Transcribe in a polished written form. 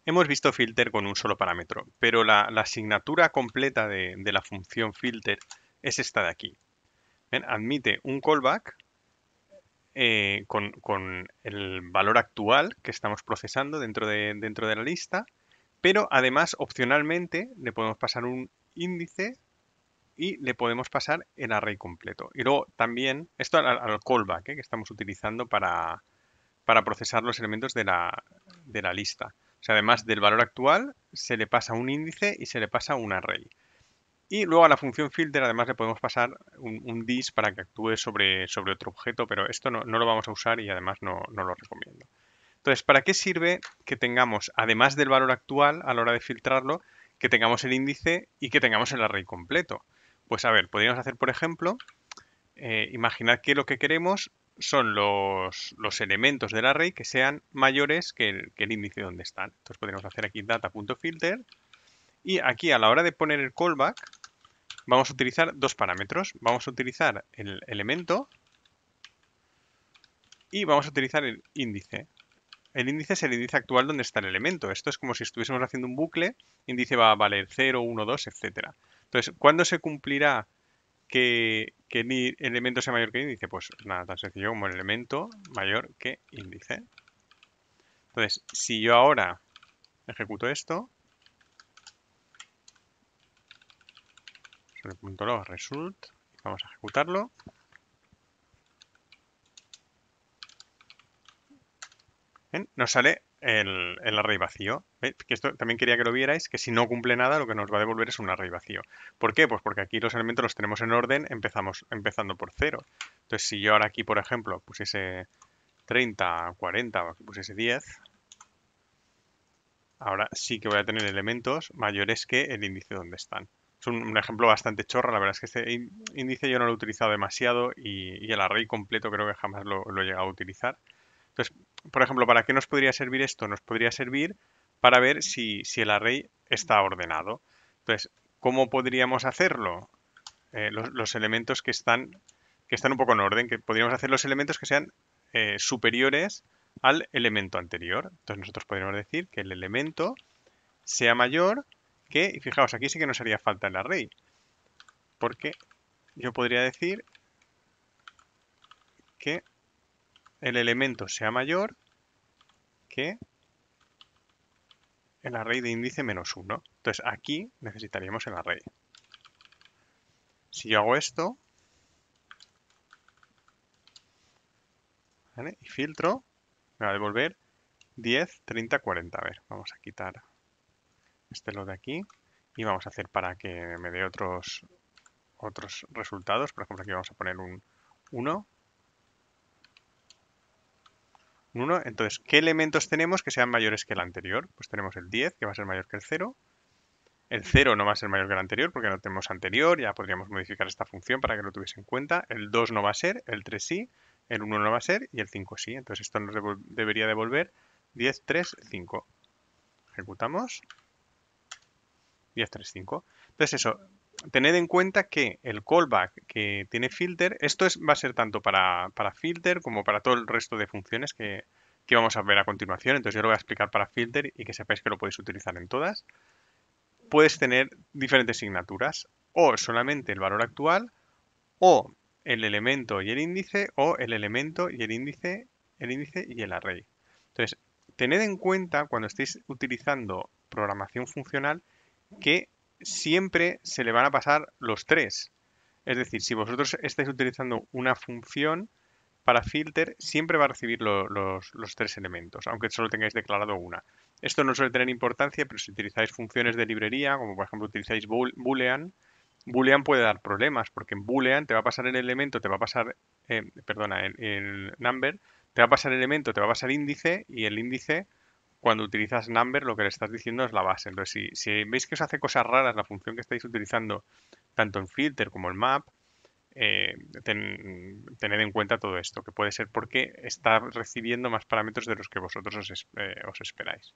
Hemos visto filter con un solo parámetro, pero la asignatura completa de la función filter es esta de aquí. ¿Ven? Admite un callback con el valor actual que estamos procesando dentro de la lista, pero además opcionalmente le podemos pasar un índice y le podemos pasar el array completo. Y luego también, esto al callback que estamos utilizando para procesar los elementos de la lista. O sea, además del valor actual, se le pasa un índice y se le pasa un array. Y luego a la función filter además le podemos pasar un dis para que actúe sobre otro objeto, pero esto no lo vamos a usar y además no lo recomiendo. Entonces, ¿para qué sirve que tengamos, además del valor actual a la hora de filtrarlo, que tengamos el índice y que tengamos el array completo? Pues a ver, podríamos hacer, por ejemplo, imaginad que lo que queremos son los elementos del array que sean mayores que el índice donde están. Entonces podríamos hacer aquí data.filter y aquí a la hora de poner el callback vamos a utilizar dos parámetros. Vamos a utilizar el elemento y vamos a utilizar el índice. El índice es el índice actual donde está el elemento. Esto es como si estuviésemos haciendo un bucle. Índice va a valer 0, 1, 2, etcétera. Entonces, ¿cuándo se cumplirá que el elemento sea mayor que el índice? Pues nada, tan sencillo como el elemento mayor que índice. Entonces, si yo ahora ejecuto esto, sobre.log result, vamos a ejecutarlo, ¿ven? Nos sale el array vacío. ¿Veis? Que esto también quería que lo vierais, que si no cumple nada, lo que nos va a devolver es un array vacío. ¿Por qué? Pues porque aquí los elementos los tenemos en orden, empezando por 0. Entonces, si yo ahora aquí, por ejemplo, pusiese 30, 40 o aquí pusiese 10, ahora sí que voy a tener elementos mayores que el índice donde están. Es un ejemplo bastante chorra, la verdad es que este índice yo no lo he utilizado demasiado y el array completo creo que jamás lo he llegado a utilizar. Entonces, por ejemplo, ¿para qué nos podría servir esto? Nos podría servir para ver si el array está ordenado. Entonces, ¿cómo podríamos hacerlo? Los elementos que están un poco en orden, que podríamos hacer los elementos que sean superiores al elemento anterior. Entonces nosotros podríamos decir que el elemento sea mayor que, y fijaos, aquí sí que nos haría falta el array, porque yo podría decir que el elemento sea mayor que el array de índice menos 1. Entonces aquí necesitaríamos el array. Si yo hago esto, ¿vale? Y filtro, me va a devolver 10, 30, 40. A ver, vamos a quitar lo de aquí y vamos a hacer para que me dé otros resultados. Por ejemplo, aquí vamos a poner un 1. Entonces, ¿qué elementos tenemos que sean mayores que el anterior? Pues tenemos el 10, que va a ser mayor que el 0. El 0 no va a ser mayor que el anterior porque no tenemos anterior, ya podríamos modificar esta función para que lo tuviese en cuenta. El 2 no va a ser, el 3 sí, el 1 no va a ser y el 5 sí. Entonces esto nos debería devolver 10, 3, 5. Ejecutamos. 10, 3, 5. Entonces eso, tened en cuenta que el callback que tiene filter, va a ser tanto para filter como para todo el resto de funciones que vamos a ver a continuación. Entonces yo lo voy a explicar para filter y que sepáis que lo podéis utilizar en todas. Puedes tener diferentes signaturas, o solamente el valor actual, o el elemento y el índice, o el elemento y el índice y el array. Entonces, tened en cuenta cuando estéis utilizando programación funcional que siempre se le van a pasar los tres. Es decir, si vosotros estáis utilizando una función para filter, siempre va a recibir los tres elementos, aunque solo tengáis declarado una. Esto no suele tener importancia, pero si utilizáis funciones de librería, como por ejemplo utilizáis boolean, boolean puede dar problemas, porque en boolean te va a pasar el elemento, te va a pasar, perdona, el number, te va a pasar el elemento, te va a pasar índice, y el índice, cuando utilizas number, lo que le estás diciendo es la base. Entonces, si veis que os hace cosas raras la función que estáis utilizando, tanto en filter como en map, tened en cuenta todo esto, que puede ser porque está recibiendo más parámetros de los que vosotros os esperáis.